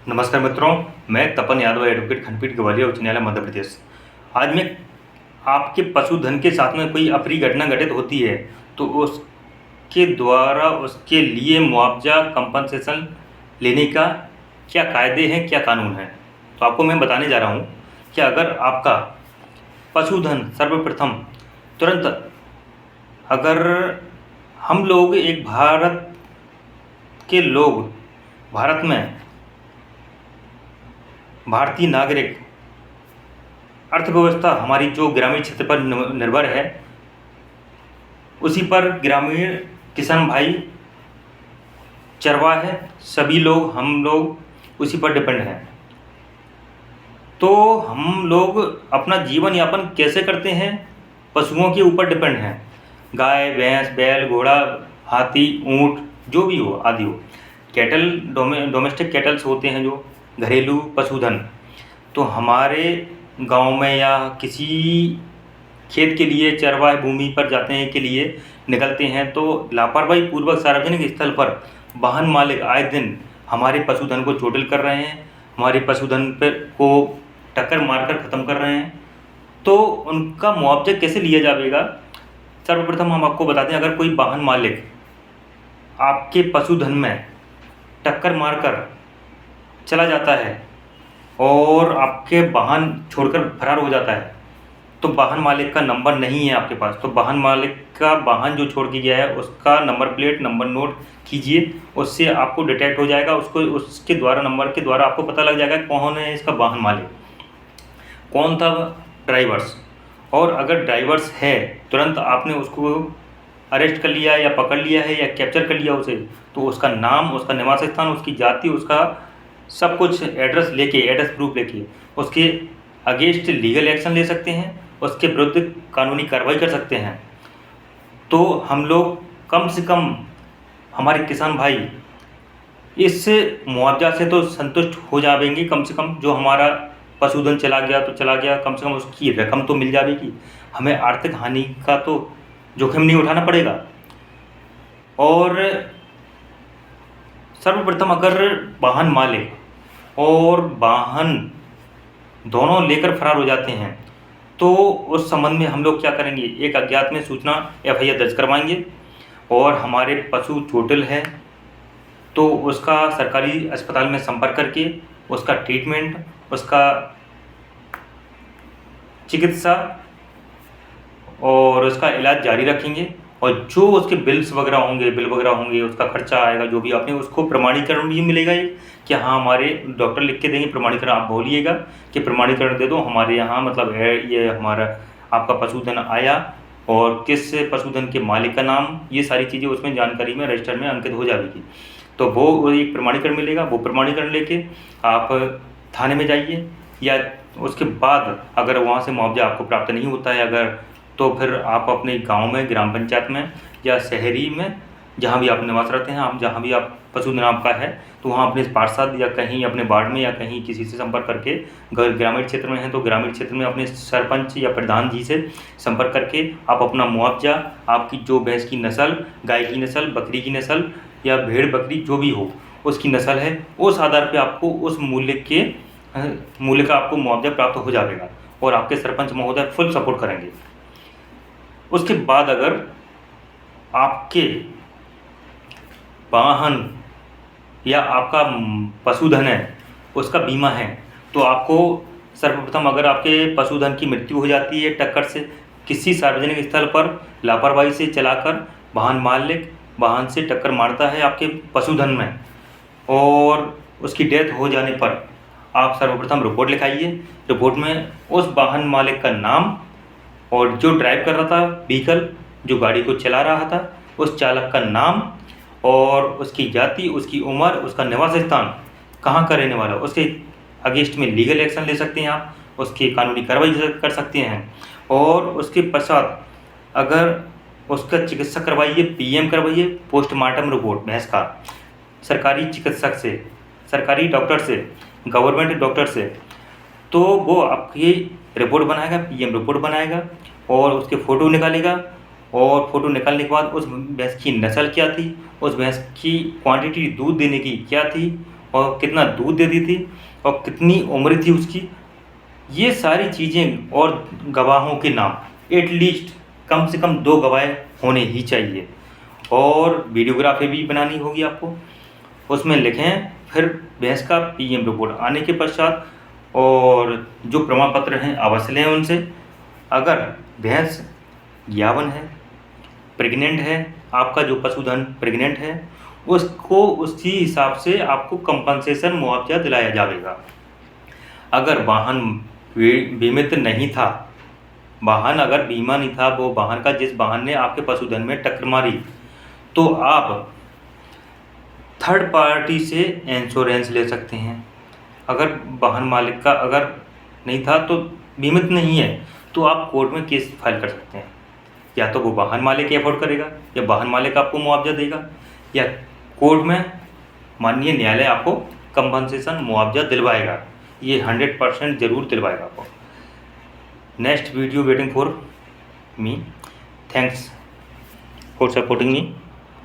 नमस्कार मित्रों, मैं तपन यादव एडवोकेट खंडपीठ ग्वालियर उच्च न्यायालय मध्य प्रदेश। आज मैं आपके पशुधन के साथ में कोई अप्रिय घटना घटित होती है तो उसके द्वारा उसके लिए मुआवजा कंपनसेशन लेने का क्या कायदे हैं, क्या कानून है। तो आपको मैं बताने जा रहा हूँ कि अगर आपका पशुधन सर्वप्रथम तुरंत अगर हम लोग एक भारत के लोग भारत में भारतीय नागरिक अर्थव्यवस्था हमारी जो ग्रामीण क्षेत्र पर निर्भर है, उसी पर ग्रामीण किसान भाई चरवाहे सभी लोग हम लोग उसी पर डिपेंड हैं। तो हम लोग अपना जीवन यापन कैसे करते हैं, पशुओं के ऊपर डिपेंड हैं। गाय भैंस बैल घोड़ा हाथी ऊँट जो भी हो आदि हो। कैटल डोमेस्टिक कैटल्स होते हैं जो घरेलू पशुधन। तो हमारे गांव में या किसी खेत के लिए चरवाहे भूमि पर जाते हैं के लिए निकलते हैं तो लापरवाही पूर्वक सार्वजनिक स्थल पर वाहन मालिक आए दिन हमारे पशुधन को चोटिल कर रहे हैं, हमारे पशुधन पर को टक्कर मारकर ख़त्म कर रहे हैं। तो उनका मुआवजा कैसे लिया जाएगा, सर्वप्रथम हम आपको बताते हैं। अगर कोई वाहन मालिक आपके पशुधन में टक्कर मारकर चला जाता है और आपके वाहन छोड़कर फरार हो जाता है तो वाहन मालिक का नंबर नहीं है आपके पास, तो वाहन मालिक का वाहन जो छोड़ के गया है उसका नंबर प्लेट नंबर नोट कीजिए। उससे आपको डिटेक्ट हो जाएगा, उसको उसके द्वारा नंबर के द्वारा आपको पता लग जाएगा कौन है इसका वाहन मालिक, कौन था ड्राइवर्स। और अगर ड्राइवर्स है तुरंत आपने उसको अरेस्ट कर लिया या पकड़ लिया है या कैप्चर कर लिया उसे, तो उसका नाम, उसका निवास स्थान, उसकी जाति, उसका सब कुछ एड्रेस लेके, एड्रेस प्रूफ लेके उसके अगेंस्ट लीगल एक्शन ले सकते हैं, उसके विरुद्ध कानूनी कार्रवाई कर सकते हैं। तो हम लोग कम से कम हमारे किसान भाई इस मुआवजा से तो संतुष्ट हो जाएंगे। कम से कम जो हमारा पशुधन चला गया तो चला गया, कम से कम उसकी रकम तो मिल जाएगी, हमें आर्थिक हानि का तो जोखिम नहीं उठाना पड़ेगा। और सर्वप्रथम अगर वाहन मालिक और वाहन दोनों लेकर फरार हो जाते हैं तो उस संबंध में हम लोग क्या करेंगे, एक अज्ञात में सूचना एफआईआर दर्ज करवाएंगे। और हमारे पशु चोटिल है तो उसका सरकारी अस्पताल में संपर्क करके उसका ट्रीटमेंट, उसका चिकित्सा और उसका इलाज जारी रखेंगे। और जो उसके बिल्स वगैरह होंगे, बिल वगैरह होंगे, उसका खर्चा आएगा जो भी, आपने उसको प्रमाणीकरण भी मिलेगा कि हाँ हमारे डॉक्टर लिख के देंगे प्रमाणीकरण। आप बोलिएगा कि प्रमाणीकरण दे दो हमारे यहाँ, मतलब है ये हमारा आपका पशुधन आया और किस पशुधन के मालिक का नाम, ये सारी चीज़ें उसमें जानकारी में रजिस्टर में अंकित हो जाएगी। तो वो एक प्रमाणीकरण मिलेगा, वो प्रमाणीकरण लेके आप थाने में जाइए। या उसके बाद अगर वहाँ से मुआवजा आपको प्राप्त नहीं होता है अगर, तो फिर आप अपने गांव में, ग्राम पंचायत में या शहरी में जहाँ भी आप निवास रहते हैं, आप जहाँ भी आप पशुधन आपका है, तो वहाँ अपने पार्षद या कहीं अपने वार्ड में या कहीं किसी से संपर्क करके, अगर ग्रामीण क्षेत्र में हैं तो ग्रामीण क्षेत्र में अपने सरपंच या प्रधान जी से संपर्क करके आप अपना मुआवजा, आपकी जो भैंस की नस्ल, गाय की नस्ल, बकरी की नस्ल या भेड़ बकरी जो भी हो उसकी नस्ल है, उस आधार पर आपको उस मूल्य का आपको मुआवजा प्राप्त हो जाएगा और आपके सरपंच महोदय फुल सपोर्ट करेंगे। उसके बाद अगर आपके वाहन या आपका पशुधन है उसका बीमा है तो आपको सर्वप्रथम अगर आपके पशुधन की मृत्यु हो जाती है टक्कर से, किसी सार्वजनिक स्थल पर लापरवाही से चलाकर वाहन मालिक वाहन से टक्कर मारता है आपके पशुधन में और उसकी डेथ हो जाने पर आप सर्वप्रथम रिपोर्ट लिखाइए। रिपोर्ट में उस वाहन मालिक का नाम और जो ड्राइव कर रहा था व्हीकल, जो गाड़ी को चला रहा था, उस चालक का नाम और उसकी जाति, उसकी उम्र, उसका निवास स्थान, कहाँ का रहने वाला, उसके अगेंस्ट में लीगल एक्शन ले सकते हैं आप, उसकी कानूनी कार्रवाई कर सकते हैं। और उसके पश्चात अगर उसका चिकित्सा करवाइए, पीएम करवाइए, पोस्टमार्टम रिपोर्ट भैंस का सरकारी चिकित्सक से, सरकारी डॉक्टर से, गवर्नमेंट डॉक्टर से, तो वो आपकी रिपोर्ट बनाएगा, पीएम रिपोर्ट बनाएगा और उसके फ़ोटो निकालेगा और फ़ोटो निकालने के बाद उस भैंस की नस्ल क्या थी, उस भैंस की क्वांटिटी दूध देने की क्या थी और कितना दूध देती थी और कितनी उम्र थी उसकी, ये सारी चीज़ें और गवाहों के नाम, एटलीस्ट कम से कम 2 गवाह होने ही चाहिए। और वीडियोग्राफी भी बनानी होगी आपको, उसमें लिखें। फिर भैंस का पीएम रिपोर्ट आने के पश्चात और जो प्रमाण पत्र हैं अवश्य लें उनसे। अगर भैंस यावन है, प्रेग्नेंट है, आपका जो पशुधन प्रेग्नेंट है, उसको उसी हिसाब से आपको कंपनसेशन मुआवजा दिलाया जाएगा। अगर वाहन बीमित नहीं था, वाहन अगर बीमा नहीं था, वो वाहन का जिस वाहन ने आपके पशुधन में टक्कर मारी, तो आप थर्ड पार्टी से इंश्योरेंस ले सकते हैं। अगर वाहन मालिक का अगर नहीं था तो बीमित नहीं है, तो आप कोर्ट में केस फाइल कर सकते हैं। या तो वो वाहन मालिक एफोर्ड करेगा, या वाहन मालिक आपको मुआवजा देगा, या कोर्ट में माननीय न्यायालय आपको कंपनसेशन मुआवजा दिलवाएगा। ये 100% ज़रूर दिलवाएगा आपको। Next video waiting for me. Thanks for supporting me.